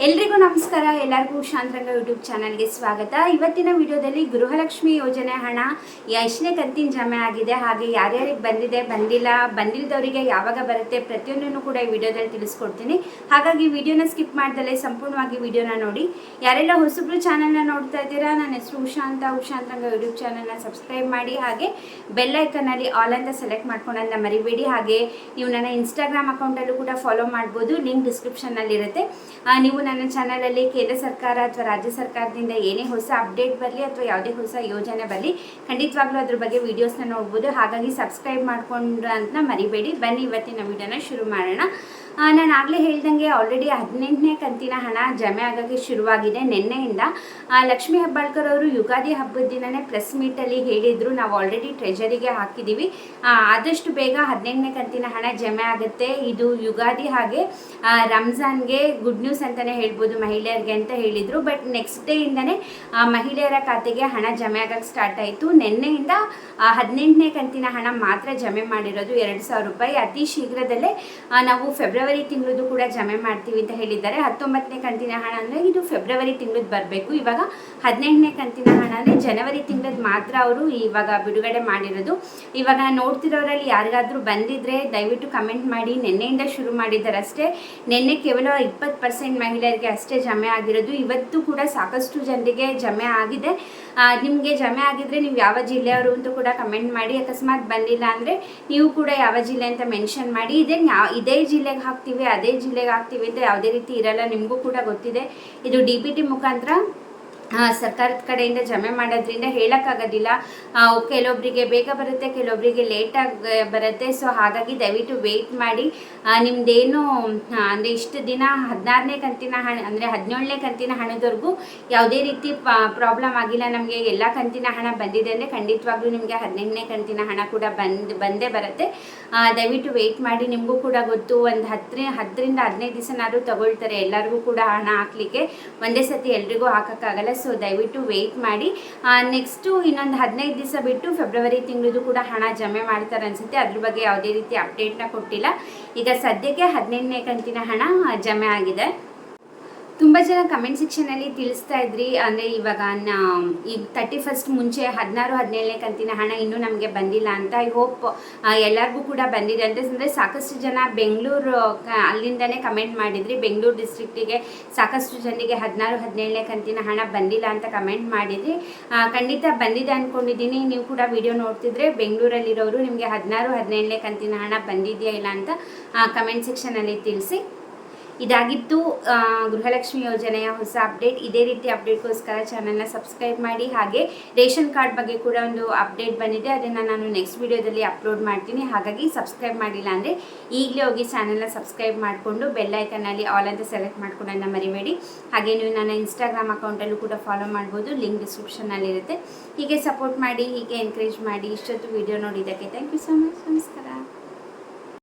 ಎಲ್ರಿಗೂ ನಮಸ್ಕಾರ. ಎಲ್ಲರಿಗೂ ಶಾಂತರಂಗ ಯೂಟ್ಯೂಬ್ ಚಾನಲ್ಗೆ ಸ್ವಾಗತ. ಇವತ್ತಿನ ವಿಡಿಯೋದಲ್ಲಿ ಗೃಹಲಕ್ಷ್ಮಿ ಯೋಜನೆ ಹಣ ಎಷ್ಟನೇ ಕಂತಿನ ಜಮೆ ಆಗಿದೆ, ಹಾಗೆ ಯಾರ್ಯಾರಿಗೆ ಬಂದಿದೆ, ಬಂದಿಲ್ಲದವರಿಗೆ ಯಾವಾಗ ಬರುತ್ತೆ, ಪ್ರತಿಯೊಂದನ್ನು ಕೂಡ ಈ ವಿಡಿಯೋದಲ್ಲಿ ತಿಳಿಸ್ಕೊಡ್ತೀನಿ. ಹಾಗಾಗಿ ವಿಡಿಯೋನ ಸ್ಕಿಪ್ ಮಾಡ್ದಲೇ ಸಂಪೂರ್ಣವಾಗಿ ವಿಡಿಯೋನ ನೋಡಿ. ಯಾರೆಲ್ಲ ಹೊಸಬ್ರು ಚಾನಲ್ನ ನೋಡ್ತಾ ಇದ್ದೀರಾ, ನನ್ನ ಹೆಸರು ಉಷಾಂತರಂಗ ಯೂಟ್ಯೂಬ್ ಚಾನಲ್ನ ಸಬ್ಸ್ಕ್ರೈಬ್ ಮಾಡಿ, ಹಾಗೆ ಬೆಲ್ ಐಕನಲ್ಲಿ ಆಲ್ ಅಂತ ಸೆಲೆಕ್ಟ್ ಮಾಡ್ಕೊಂಡನ್ನ ಮರಿಬೇಡಿ. ಹಾಗೆ ನೀವು ನನ್ನ ಇನ್ಸ್ಟಾಗ್ರಾಮ್ ಅಕೌಂಟಲ್ಲೂ ಕೂಡ ಫಾಲೋ ಮಾಡ್ಬೋದು, ಲಿಂಕ್ ಡಿಸ್ಕ್ರಿಪ್ಷನ್ನಲ್ಲಿರುತ್ತೆ. ನೀವು ನನ್ನ ಚಾನಲಲ್ಲಿ ಕೇಂದ್ರ ಸರ್ಕಾರ ಅಥವಾ ರಾಜ್ಯ ಸರ್ಕಾರದಿಂದ ಏನೇ ಹೊಸ ಅಪ್ಡೇಟ್ ಬರಲಿ ಅಥವಾ ಯಾವುದೇ ಹೊಸ ಯೋಜನೆ ಬರಲಿ, ಖಂಡಿತವಾಗ್ಲೂ ಅದ್ರ ಬಗ್ಗೆ ವೀಡಿಯೋಸ್ನ ನೋಡ್ಬೋದು. ಹಾಗಾಗಿ ಸಬ್ಸ್ಕ್ರೈಬ್ ಮಾಡ್ಕೊಂಡು ಅಂತ ಮರಿಬೇಡಿ. ಬನ್ನಿ ಇವತ್ತಿನ ವಿಡಿಯೋನ ಶುರು ಮಾಡೋಣ. ನಾನು ಆಗಲೇ ಹೇಳ್ದಂಗೆ ಆಲ್ರೆಡಿ 18ನೇ ಕಂತಿನ ಹಣ ಜಮೆ ಆಗೋಕ್ಕೆ ಶುರುವಾಗಿದೆ ನಿನ್ನೆಯಿಂದ. ಲಕ್ಷ್ಮೀ ಹೆಬ್ಬಾಳ್ಕರ್ ಅವರು ಯುಗಾದಿ ಹಬ್ಬದ ದಿನವೇ ಪ್ರೆಸ್ ಮೀಟಲ್ಲಿ ಹೇಳಿದರು, ನಾವು ಆಲ್ರೆಡಿ ಟ್ರೆಜರಿಗೆ ಹಾಕಿದ್ದೀವಿ, ಆದಷ್ಟು ಬೇಗ 18ನೇ ಕಂತಿನ ಹಣ ಜಮೆ ಆಗುತ್ತೆ. ಇದು ಯುಗಾದಿ ಹಾಗೆ ರಂಜಾನ್ಗೆ ಗುಡ್ ನ್ಯೂಸ್ ಅಂತಲೇ ಹೇಳ್ಬೋದು ಮಹಿಳೆಯರಿಗೆ ಅಂತ ಹೇಳಿದರು. ಬಟ್ ನೆಕ್ಸ್ಟ್ ಡೇಯಿಂದನೇ ಮಹಿಳೆಯರ ಖಾತೆಗೆ ಹಣ ಜಮೆ ಆಗೋಕ್ಕೆ ಸ್ಟಾರ್ಟ್ ಆಯಿತು. ನಿನ್ನೆಯಿಂದ 18ನೇ ಕಂತಿನ ಹಣ ಮಾತ್ರ ಜಮೆ ಮಾಡಿರೋದು 2,000 ರೂಪಾಯಿ. ಅತಿ ಶೀಘ್ರದಲ್ಲೇ ನಾವು ಫೆಬ್ರವರಿ ತಿಂಗಳದ್ದು ಕೂಡ ಜಮೆ ಮಾಡ್ತೀವಿ ಅಂತ ಹೇಳಿದ್ದಾರೆ. 19ನೇ ಕಂತಿನ ಹಣ ಅಂದರೆ ಇದು ಫೆಬ್ರವರಿ ತಿಂಗಳದ್ದು ಬರಬೇಕು. ಇವಾಗ 18ನೇ ಕಂತಿನ ಹಣ ಅಂದರೆ ಜನವರಿ ತಿಂಗಳದ್ದು ಮಾತ್ರ ಅವರು ಇವಾಗ ಬಿಡುಗಡೆ ಮಾಡಿರೋದು. ಇವಾಗ ನೋಡ್ತಿರೋರಲ್ಲಿ ಯಾರಿಗಾದರೂ ಬಂದಿದ್ದರೆ ದಯವಿಟ್ಟು ಕಮೆಂಟ್ ಮಾಡಿ. ನಿನ್ನೆಯಿಂದ ಶುರು ಮಾಡಿದ್ದಾರೆ ಅಷ್ಟೇ. ನಿನ್ನೆ ಕೇವಲ 20% ಮಹಿಳೆಯರಿಗೆ ಅಷ್ಟೇ ಜಮೆ ಆಗಿರೋದು. ಇವತ್ತು ಕೂಡ ಸಾಕಷ್ಟು ಜನರಿಗೆ ಜಮೆ ಆಗಿದೆ. ನಿಮಗೆ ಜಮೆ ಆಗಿದ್ರೆ ನೀವು ಯಾವ ಜಿಲ್ಲೆಯವರು ಅಂತ ಕೂಡ ಕಮೆಂಟ್ ಮಾಡಿ. ಅಕಸ್ಮಾತ್ ಬಂದಿಲ್ಲ ಅಂದರೆ ನೀವು ಕೂಡ ಯಾವ ಜಿಲ್ಲೆ ಅಂತ ಮೆನ್ಷನ್ ಮಾಡಿ. ಇದೇ ಜಿಲ್ಲೆಗೆ ಹಾಕ್ತೀವಿ ಅದೇ ಜಿಲ್ಲೆಗೆ ಹಾಕ್ತೀವಿ ಅಂತ ಯಾವುದೇ ರೀತಿ ಇರಲ್ಲ. ನಿಮಗೂ ಕೂಡ ಗೊತ್ತಿದೆ, ಇದು DBT ಮುಖಾಂತರ ಸರ್ಕಾರದ ಕಡೆಯಿಂದ ಜಮೆ ಮಾಡೋದ್ರಿಂದ ಹೇಳೋಕ್ಕಾಗೋದಿಲ್ಲ. ಕೆಲವೊಬ್ಬರಿಗೆ ಬೇಗ ಬರುತ್ತೆ, ಕೆಲವೊಬ್ಬರಿಗೆ ಲೇಟಾಗಿ ಬರುತ್ತೆ. ಸೊ ಹಾಗಾಗಿ ದಯವಿಟ್ಟು ವೆಯ್ಟ್ ಮಾಡಿ. ನಿಮ್ಮದೇನು ಅಂದರೆ ಇಷ್ಟು ದಿನ 16ನೇ ಕಂತಿನ ಹಣ ಅಂದರೆ 17ನೇ ಕಂತಿನ ಹಣದವರೆಗೂ ಯಾವುದೇ ರೀತಿ ಪ್ರಾಬ್ಲಮ್ ಆಗಿಲ್ಲ. ನಮಗೆ ಎಲ್ಲ ಕಂತಿನ ಹಣ ಬಂದಿದೆ ಅಂದರೆ ಖಂಡಿತವಾಗ್ಲೂ ನಿಮಗೆ 18ನೇ ಕಂತಿನ ಹಣ ಕೂಡ ಬಂದೇ ಬರುತ್ತೆ. ದಯವಿಟ್ಟು ವೆಯ್ಟ್ ಮಾಡಿ. ನಿಮಗೂ ಕೂಡ ಗೊತ್ತು, ಒಂದು 10ರಿಂದ 15 ದಿವಸನಾದರೂ ತಗೊಳ್ತಾರೆ ಎಲ್ಲರಿಗೂ ಕೂಡ ಹಣ ಹಾಕಲಿಕ್ಕೆ. ಒಂದೇ ಸತಿ ಎಲ್ರಿಗೂ ಹಾಕೋಕ್ಕಾಗಲ್ಲ. ಸೊ ದಯವಿಟ್ಟು ವೆಯ್ಟ್ ಮಾಡಿ. ನೆಕ್ಸ್ಟು ಇನ್ನೊಂದು 15 ದಿವಸ ಬಿಟ್ಟು ಫೆಬ್ರವರಿ ತಿಂಗಳದ್ದು ಕೂಡ ಹಣ ಜಮೆ ಮಾಡ್ತಾರೆ ಅನಿಸುತ್ತೆ. ಅದ್ರ ಬಗ್ಗೆ ಯಾವುದೇ ರೀತಿ ಅಪ್ಡೇಟ್ನ ಕೊಟ್ಟಿಲ್ಲ. ಈಗ ಸದ್ಯಕ್ಕೆ 18ನೇ ಕಂತಿನ ಹಣ ಜಮೆ ಆಗಿದೆ. ತುಂಬ ಜನ ಕಮೆಂಟ್ ಸೆಕ್ಷನಲ್ಲಿ ತಿಳಿಸ್ತಾ ಇದ್ರಿ, ಅಂದರೆ ಇವಾಗ ಈಗ 31st ಮುಂಚೆ 16, 17ನೇ ಕಂತಿನ ಹಣ ಇನ್ನೂ ನಮಗೆ ಬಂದಿಲ್ಲ ಅಂತ. ಐ ಹೋಪ್ ಎಲ್ಲರಿಗೂ ಕೂಡ ಬಂದಿದೆ ಅಂತಂದರೆ ಸಾಕಷ್ಟು ಜನ ಬೆಂಗಳೂರು ಅಲ್ಲಿಂದನೇ ಕಮೆಂಟ್ ಮಾಡಿದ್ರಿ. ಬೆಂಗಳೂರು ಡಿಸ್ಟ್ರಿಕ್ಟಿಗೆ ಸಾಕಷ್ಟು ಜನರಿಗೆ 16, 17ನೇ ಕಂತಿನ ಹಣ ಬಂದಿಲ್ಲ ಅಂತ ಕಮೆಂಟ್ ಮಾಡಿದ್ರಿ. ಖಂಡಿತ ಬಂದಿದೆ ಅಂದ್ಕೊಂಡಿದ್ದೀನಿ. ನೀವು ಕೂಡ ವಿಡಿಯೋ ನೋಡ್ತಿದ್ರೆ ಬೆಂಗಳೂರಲ್ಲಿರೋರು ನಿಮಗೆ 16, 17ನೇ ಕಂತಿನ ಹಣ ಬಂದಿದೆಯಾ ಇಲ್ಲ ಅಂತ ಕಮೆಂಟ್ ಸೆಕ್ಷನಲ್ಲಿ ತಿಳಿಸಿ. ಇದಾಗಿತ್ತು ಗೃಹಲಕ್ಷ್ಮಿ ಯೋಜನೆಯ ಹೊಸ ಅಪ್ಡೇಟ್. ಇದೇ ರೀತಿ ಅಪ್ಡೇಟ್ಗೋಸ್ಕರ ಚಾನಲ್ನ ಸಬ್ಸ್ಕ್ರೈಬ್ ಮಾಡಿ. ಹಾಗೆ ರೇಷನ್ ಕಾರ್ಡ್ ಬಗ್ಗೆ ಕೂಡ ಒಂದು ಅಪ್ಡೇಟ್ ಬಂದಿದೆ, ಅದನ್ನು ನಾನು ನೆಕ್ಸ್ಟ್ ವಿಡಿಯೋದಲ್ಲಿ ಅಪ್ಲೋಡ್ ಮಾಡ್ತೀನಿ. ಹಾಗಾಗಿ ಸಬ್ಸ್ಕ್ರೈಬ್ ಮಾಡಿಲ್ಲ ಅಂದರೆ ಈಗಲೇ ಹೋಗಿ ಚಾನಲ್ನ ಸಬ್ಸ್ಕ್ರೈಬ್ ಮಾಡಿಕೊಂಡು ಬೆಲ್ ಐಕನಲ್ಲಿ ಆಲ್ ಅಂತ ಸೆಲೆಕ್ಟ್ ಮಾಡ್ಕೊಂಡನ್ನ ಮರಿಬೇಡಿ. ಹಾಗೆ ನೀವು ನನ್ನ ಇನ್ಸ್ಟಾಗ್ರಾಮ್ ಅಕೌಂಟಲ್ಲೂ ಕೂಡ ಫಾಲೋ ಮಾಡ್ಬೋದು, ಲಿಂಕ್ ಡಿಸ್ಕ್ರಿಪ್ಷನ್ನಲ್ಲಿರುತ್ತೆ. ಹೀಗೆ ಸಪೋರ್ಟ್ ಮಾಡಿ, ಹೀಗೆ ಎನ್ಕರೇಜ್ ಮಾಡಿ. ಇಷ್ಟೊತ್ತು ವಿಡಿಯೋ ನೋಡಿದ್ದಕ್ಕೆ ಥ್ಯಾಂಕ್ ಯು ಸೊ ಮಚ್. ನಮಸ್ಕಾರ.